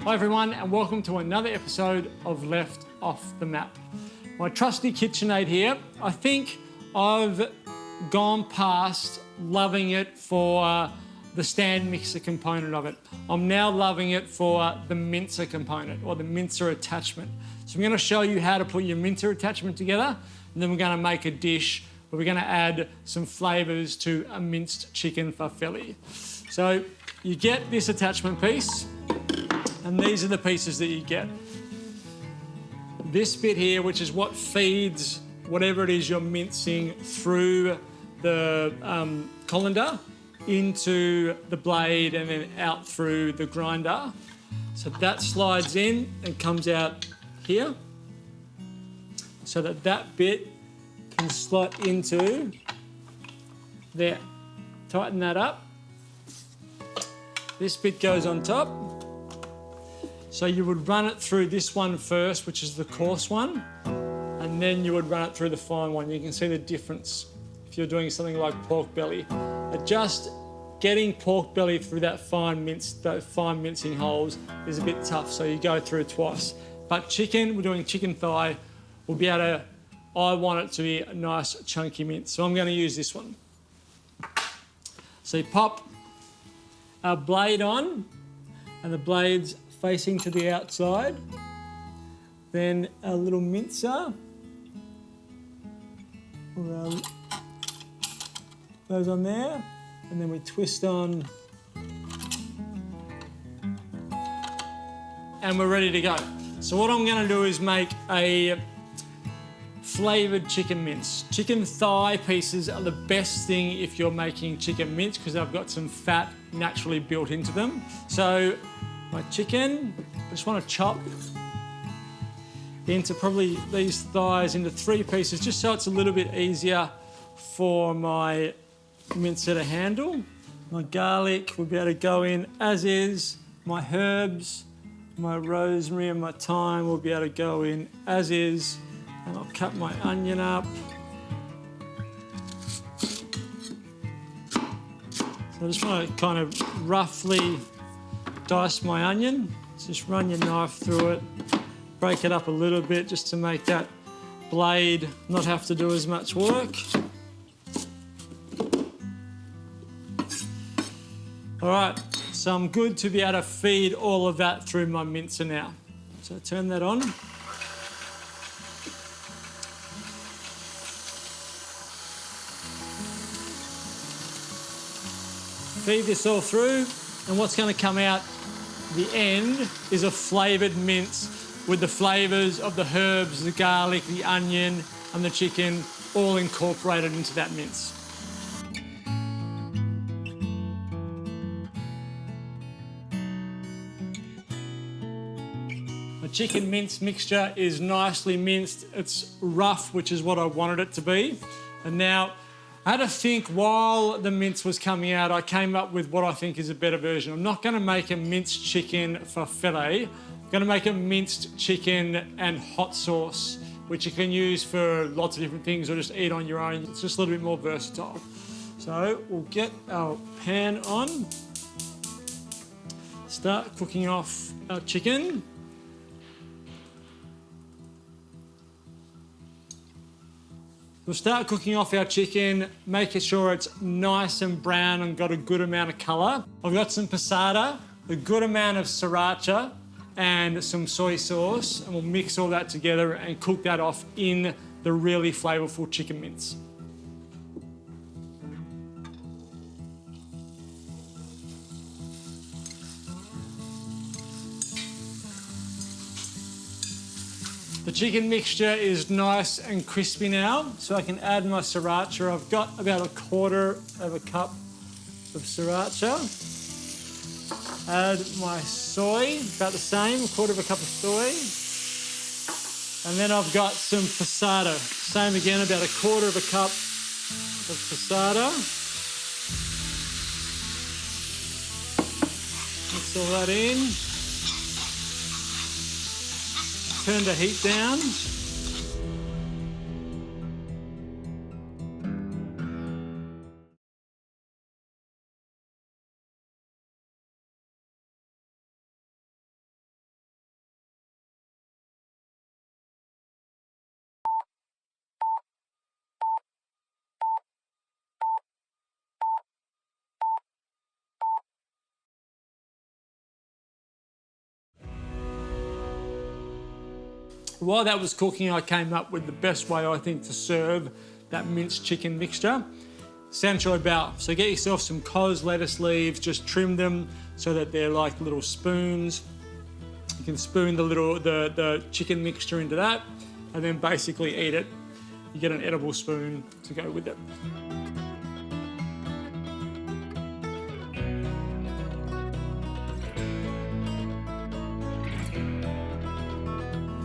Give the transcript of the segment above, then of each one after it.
Hi everyone, and welcome to another episode of Left Off the Map. My trusty KitchenAid here. I think I've gone past loving it for the stand mixer component of it. I'm now loving it for the mincer component, or the mincer attachment. So I'm going to show you how to put your mincer attachment together, and then we're going to make a dish where we're going to add some flavours to a minced chicken farfalle. So you get this attachment piece, and these are the pieces that you get. This bit here, which is what feeds whatever it is you're mincing through the colander into the blade and then out through the grinder. So that slides in and comes out here, so that that bit can slot into there. Tighten that up. This bit goes on top. So you would run it through this one first, which is the coarse one, and then you would run it through the fine one. You can see the difference if you're doing something like pork belly. Just getting pork belly through that fine mincing holes is a bit tough, so you go through twice. But chicken, we're doing chicken thigh, we'll be able to, I want it to be a nice chunky mince, so I'm going to use this one. So you pop our blade on, and the blade's facing to the outside. Then a little mincer goes on there, and then we twist on, and we're ready to go. So what I'm going to do is make a flavoured chicken mince. Chicken thigh pieces are the best thing if you're making chicken mince because they've got some fat naturally built into them. So my chicken, I just want to chop into probably these thighs into 3 pieces, just so it's a little bit easier for my mincer to handle. My garlic will be able to go in as is. My herbs, my rosemary and my thyme will be able to go in as is. And I'll cut my onion up. So I just want to kind of roughly dice my onion. Just run your knife through it, break it up a little bit just to make that blade not have to do as much work. All right, so I'm good to be able to feed all of that through my mincer now. So turn that on. Feed this all through, and what's going to come out the end is a flavoured mince with the flavours of the herbs, the garlic, the onion and the chicken all incorporated into that mince. The chicken mince mixture is nicely minced. It's rough, which is what I wanted it to be. And now I had to think while the mince was coming out, I came up with what I think is a better version. I'm not going to make a minced chicken farfalle. I'm going to make a minced chicken and hot sauce, which you can use for lots of different things or just eat on your own. It's just a little bit more versatile. So we'll get our pan on, start cooking off our chicken. We'll start cooking off our chicken, making sure it's nice and brown and got a good amount of colour. I've got some passata, a good amount of sriracha and some soy sauce, and we'll mix all that together and cook that off in the really flavourful chicken mince. The chicken mixture is nice and crispy now, so I can add my sriracha. I've got about 1/4 of a cup of sriracha. Add my soy, about the same, 1/4 of a cup of soy. And then I've got some passata. Same again, about 1/4 of a cup of passata. Mix all that in. Turn the heat down. While that was cooking, I came up with the best way, I think, to serve that minced chicken mixture. San Choi Bow. So get yourself some cos lettuce leaves, just trim them so that they're like little spoons. You can spoon the chicken mixture into that and then basically eat it. You get an edible spoon to go with it.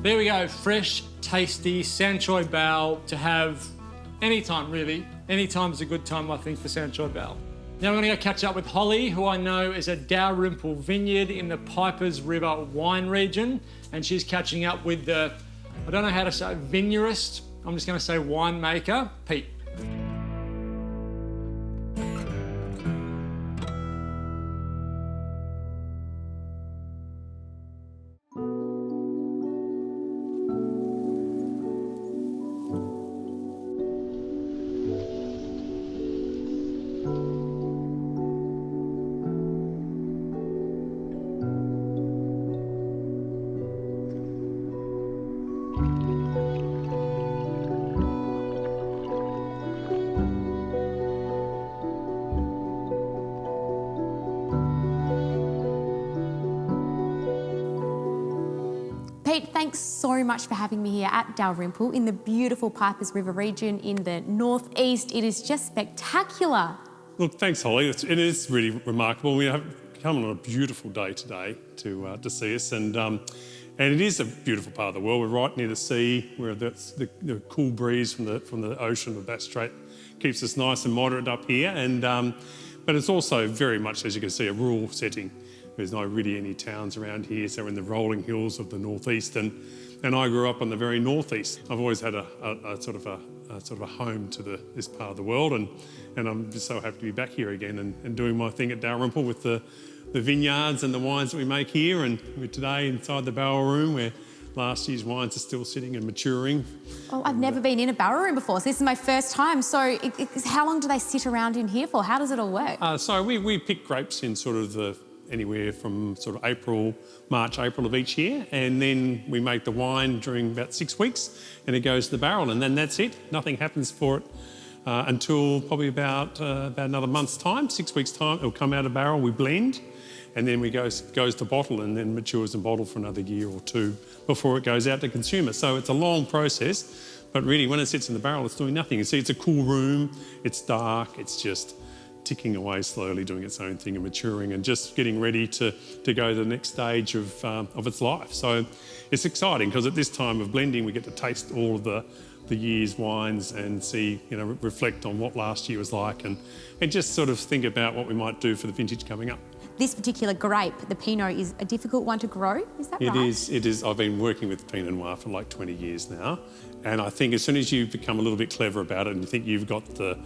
There we go, fresh, tasty San Choi Bow to have anytime, really. Anytime is a good time, I think, for San Choi Bow. Now I'm gonna go catch up with Holly, who I know is at Dalrymple Vineyard in the Pipers River wine region, and she's catching up with the, I don't know how to say, vineyarist, I'm just gonna say winemaker, Pete. Pete, thanks so much for having me here at Dalrymple in the beautiful Pipers River region in the northeast. It is just spectacular. Look, thanks, Holly. It is really remarkable. We have come on a beautiful day today to see us, and it is a beautiful part of the world. We're right near the sea, where the cool breeze from the ocean of Bass Strait keeps us nice and moderate up here, and but it's also very much, as you can see, a rural setting. There's not really any towns around here, so we're in the rolling hills of the northeast, and I grew up on the very northeast. I've always had a sort of a home to this part of the world, and I'm just so happy to be back here again and doing my thing at Dalrymple with the vineyards and the wines that we make here. And we're today inside the barrel room where last year's wines are still sitting and maturing. Oh, I've never been in a barrel room before, so this is my first time. So how long do they sit around in here for? How does it all work? So we pick grapes in sort of anywhere from sort of March, April of each year, and then we make the wine during about 6 weeks, and it goes to the barrel, and then that's it. Nothing happens for it until probably about another month's time, 6 weeks' time. It'll come out of barrel, we blend, and then goes to bottle, and then matures in bottle for another year or two before it goes out to consumer. So it's a long process, but really when it sits in the barrel, it's doing nothing. You see, it's a cool room, it's dark, it's just ticking away slowly, doing its own thing and maturing and just getting ready to go to the next stage of its life. So it's exciting because at this time of blending, we get to taste all of the year's wines and see, reflect on what last year was like and just sort of think about what we might do for the vintage coming up. This particular grape, the Pinot, is a difficult one to grow, is that right? It is. I've been working with Pinot Noir for like 20 years now. And I think as soon as you become a little bit clever about it and you think you've got the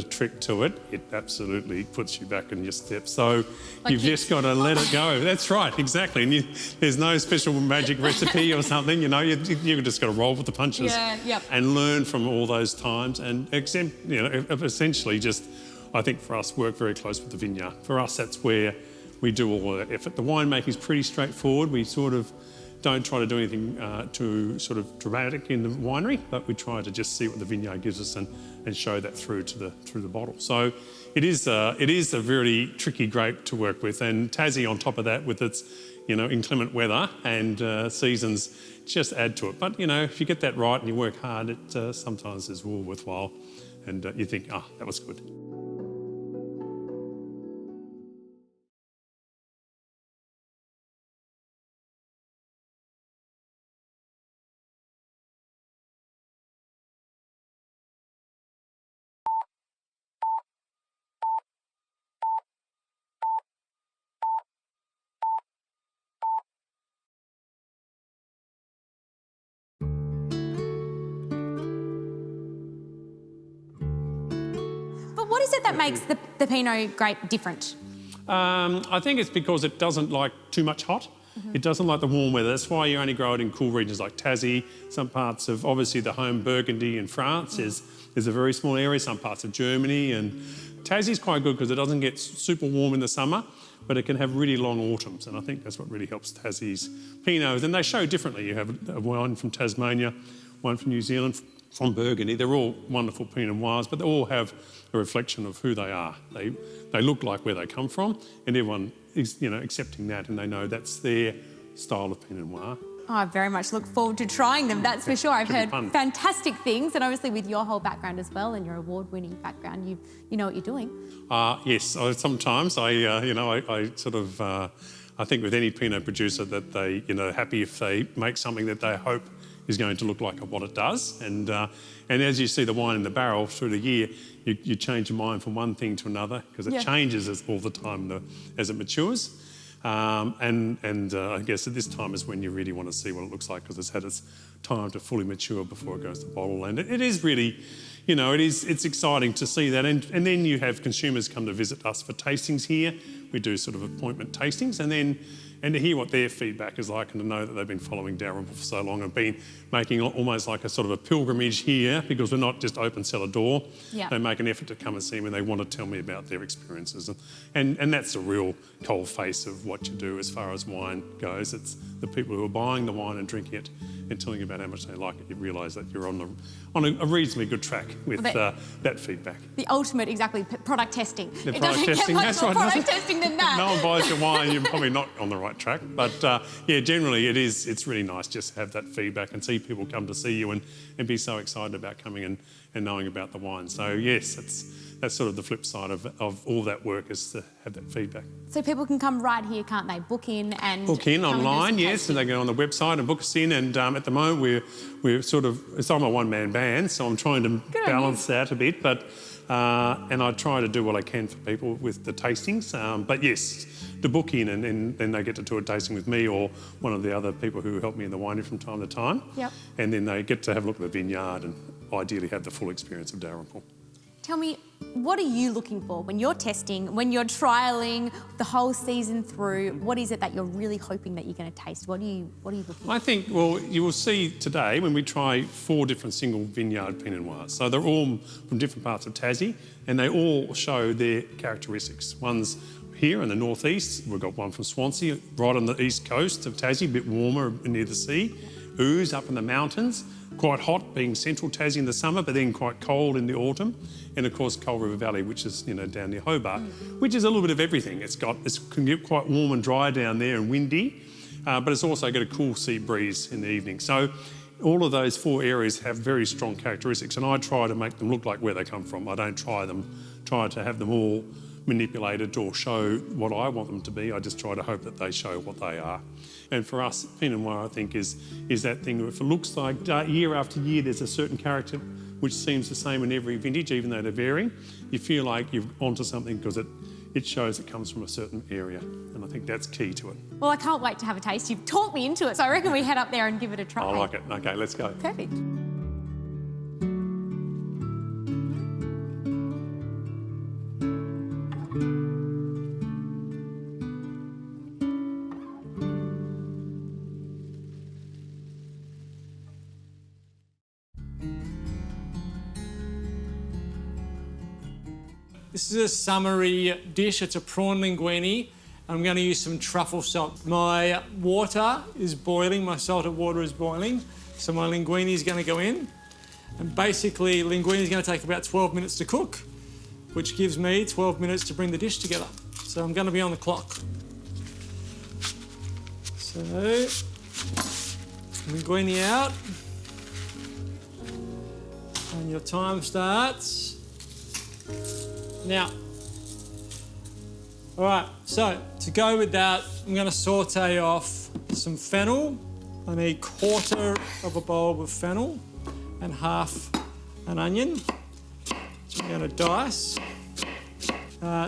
trick to it, it absolutely puts you back in your steps. So you've just got to let it go. That's right, exactly. And there's no special magic recipe or something, you've just got to roll with the punches and learn from all those times and essentially just, I think for us, work very close with the vineyard. For us, that's where we do all of that effort. The winemaking is pretty straightforward. We sort of don't try to do anything too sort of dramatic in the winery, but we try to just see what the vineyard gives us and show that through to the bottle. So it is a really tricky grape to work with, and Tassie on top of that with its inclement weather and seasons just add to it. But if you get that right and you work hard, it sometimes is all worthwhile, and you think, that was good. What is it that makes the Pinot grape different? I think it's because it doesn't like too much hot. Mm-hmm. It doesn't like the warm weather. That's why you only grow it in cool regions like Tassie. Some parts of, obviously, the home Burgundy in France is a very small area. Some parts of Germany. And Tassie's quite good because it doesn't get super warm in the summer, but it can have really long autumns, and I think that's what really helps Tassie's Pinots. And they show differently. You have a wine from Tasmania, one from New Zealand, from Burgundy. They're all wonderful Pinot Noirs, but they all have a reflection of who they are. They look like where they come from, and everyone is, accepting that, and they know that's their style of Pinot Noir. Oh, I very much look forward to trying them, that's for sure. I've heard fun. fantastic things, and obviously with your whole background as well and your award-winning background, you know what you're doing. Yes, sometimes I think with any Pinot producer that they, happy if they make something that they hope is going to look like what it does. And as you see the wine in the barrel through the year, you change your mind from one thing to another because it changes all the time as it matures. I guess at this time is when you really want to see what it looks like because it's had its time to fully mature before it goes to bottle. And it is really, it's exciting to see that. And then you have consumers come to visit us for tastings here. We do sort of appointment tastings and to hear what their feedback is like and to know that they've been following Dalrymple for so long and been making almost like a sort of a pilgrimage here because we're not just open cellar door. Yeah. They make an effort to come and see me and they want to tell me about their experiences. And that's the real cold face of what you do as far as wine goes. It's the people who are buying the wine and drinking it and telling you about how much they like it. You realise that you're on a reasonably good track with that feedback. The ultimate, exactly, product testing. The it product doesn't testing, get much that's more right. product testing than that. No one buys your wine, you're probably not on the right track. But generally it's really nice just to have that feedback and see people come to see you and be so excited about coming and knowing about the wine. So yes, that's sort of the flip side of all that work is to have that feedback. So people can come right here, can't they? Book in online, yes, and they go on the website and book us in. And at the moment we're sort of, I'm a one-man band, so I'm trying to balance that a bit. But and I try to do what I can for people with the tastings. But yes, to book in and then they get to do a tasting with me or one of the other people who help me in the winery from time to time. Yep. And then they get to have a look at the vineyard and ideally have the full experience of Dalrymple. Tell me, what are you looking for when you're testing, when you're trialling the whole season through? What is it that you're really hoping that you're going to taste? What are you looking for? I think, well, you will see today when we try 4 different single vineyard Pinot Noirs. So they're all from different parts of Tassie and they all show their characteristics. One's here in the northeast, we've got one from Swansea, right on the east coast of Tassie, a bit warmer near the sea. Ooze up in the mountains, quite hot being central Tassie in the summer, but then quite cold in the autumn. And of course, Coal River Valley, which is down near Hobart, which is a little bit of everything. It can get quite warm and dry down there and windy, but it's also got a cool sea breeze in the evening. So all of those 4 areas have very strong characteristics, and I try to make them look like where they come from. I don't try to have them all manipulated or show what I want them to be. I just try to hope that they show what they are. And for us, Pinot Noir, I think, is that thing if it looks like year after year there's a certain character which seems the same in every vintage, even though they're varying, you feel like you're onto something because it shows it comes from a certain area. And I think that's key to it. Well, I can't wait to have a taste. You've talked me into it, so I reckon we head up there and give it a try. I like it. Okay, let's go. Perfect. This is a summery dish. It's a prawn linguini. I'm going to use some truffle salt. My water is boiling, my salted water is boiling, so my linguini is going to go in. And basically, linguini is going to take about 12 minutes to cook, which gives me 12 minutes to bring the dish together. So I'm going to be on the clock. So, linguini out. And your time starts now. All right, so to go with that, I'm going to saute off some fennel. I need 1/4 of a bowl of fennel and half an onion. So I'm going to dice.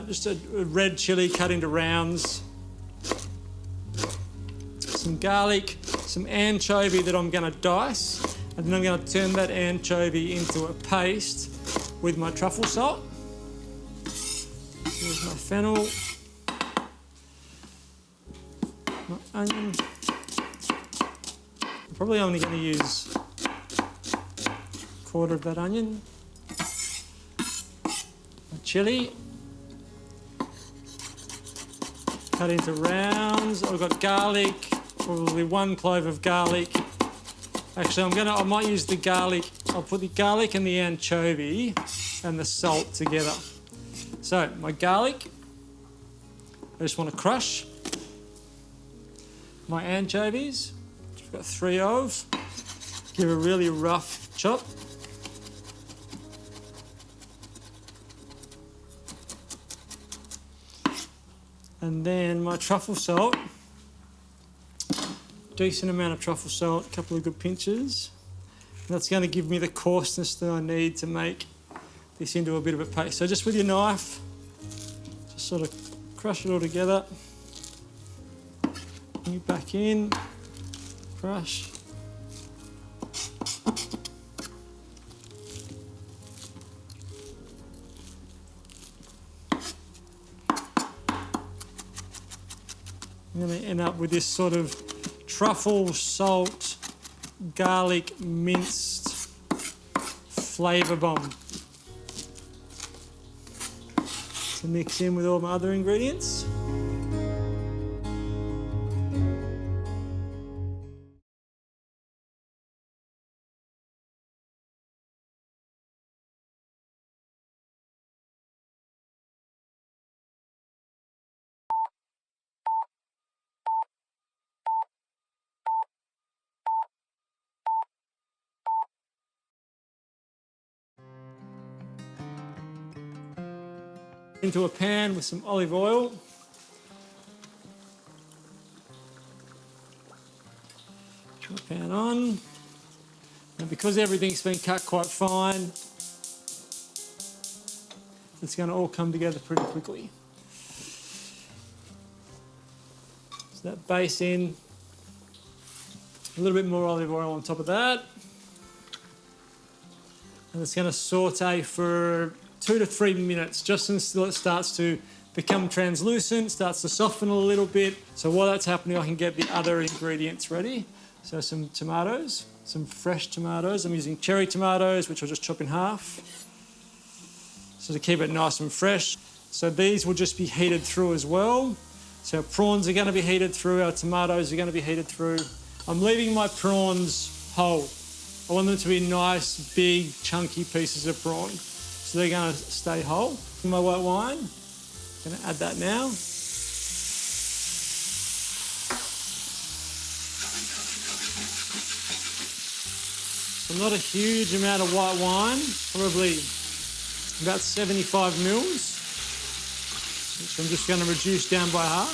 Just a red chilli cut into rounds. Some garlic, some anchovy that I'm going to dice. And then I'm going to turn that anchovy into a paste with my truffle salt. Here's my fennel. My onion. I'm probably only going to use 1/4 of that onion. My chilli. cut into rounds. I've got garlic, probably 1 clove of garlic. Actually, I might use the garlic. I'll put the garlic and the anchovy and the salt together. So my garlic, I just want to crush. My anchovies, which I've got 3 of, give a really rough chop. And then my truffle salt, decent amount of truffle salt, a couple of good pinches. And that's going to give me the coarseness that I need to make this into a bit of a paste. So just with your knife, just sort of crush it all together. Bring it back in, crush. I'm going to end up with this sort of truffle, salt, garlic, minced flavour bomb to mix in with all my other ingredients. Into a pan with some olive oil. Put the pan on. And because everything's been cut quite fine, it's going to all come together pretty quickly. So that base in, a little bit more olive oil on top of that. And it's going to saute for 2 to 3 minutes, just until it starts to become translucent, starts to soften a little bit. So while that's happening, I can get the other ingredients ready. So some tomatoes, some fresh tomatoes. I'm using cherry tomatoes, which I'll just chop in half. So to keep it nice and fresh. So these will just be heated through as well. So our prawns are going to be heated through, our tomatoes are going to be heated through. I'm leaving my prawns whole. I want them to be nice, big, chunky pieces of prawn. So they're going to stay whole. My white wine, I'm going to add that now. So not a huge amount of white wine, probably about 75 mils, which I'm just going to reduce down by half.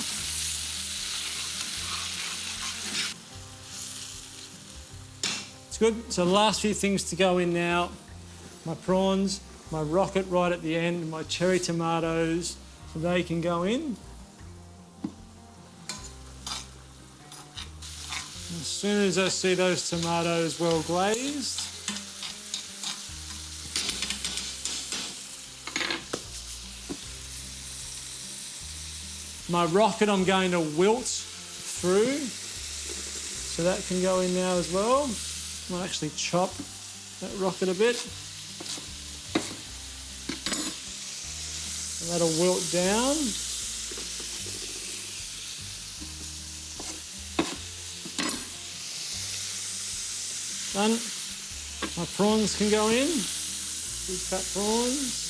It's good. So the last few things to go in now, my prawns, my rocket right at the end, my cherry tomatoes, so they can go in. As soon as I see those tomatoes well glazed, my rocket I'm going to wilt through, so that can go in now as well. I might actually chop that rocket a bit. And that'll wilt down. Done. My prawns can go in. Big fat prawns.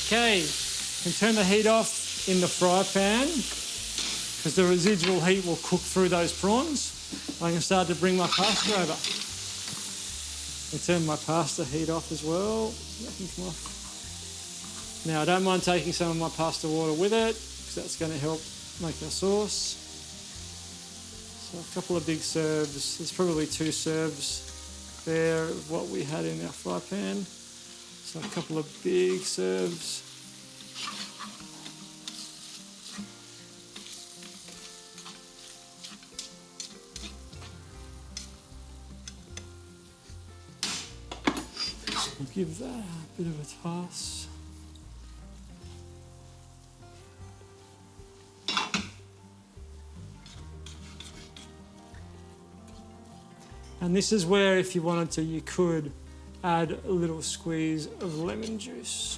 Okay, you can turn the heat off in the fry pan because the residual heat will cook through those prawns. I can start to bring my pasta over. I turn my pasta heat off as well. That can come off. Now I don't mind taking some of my pasta water with it because that's going to help make our sauce. So a couple of big serves. There's probably 2 serves there of what we had in our fry pan. So a couple of big serves. We'll give that a bit of a toss. And this is where, if you wanted to, you could add a little squeeze of lemon juice.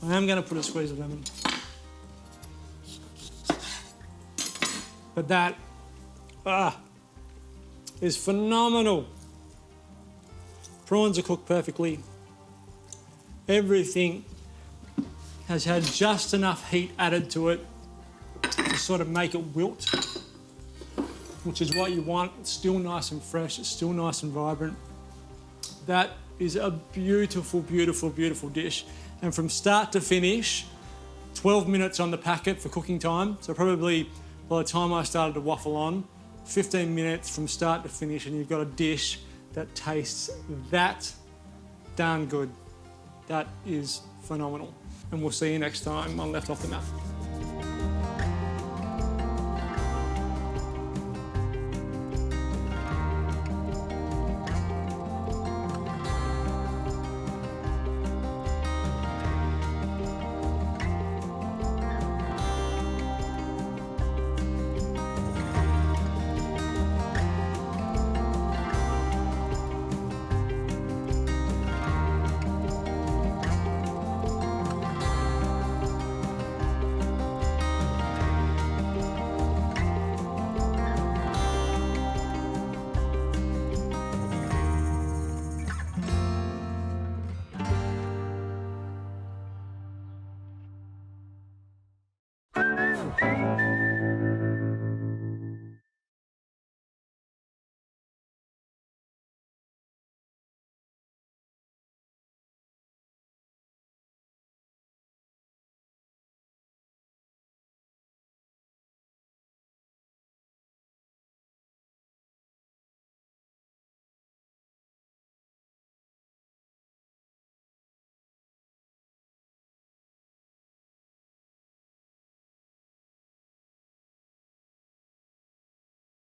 I am going to put a squeeze of lemon. But that is phenomenal. Prawns are cooked perfectly. Everything has had just enough heat added to it to sort of make it wilt, which is what you want. It's still nice and fresh. It's still nice and vibrant. That is a beautiful, beautiful, beautiful dish. And from start to finish, 12 minutes on the packet for cooking time. So probably by the time I started to waffle on, 15 minutes from start to finish, and you've got a dish that tastes that darn good. That is phenomenal. And we'll see you next time on Left Off the Map.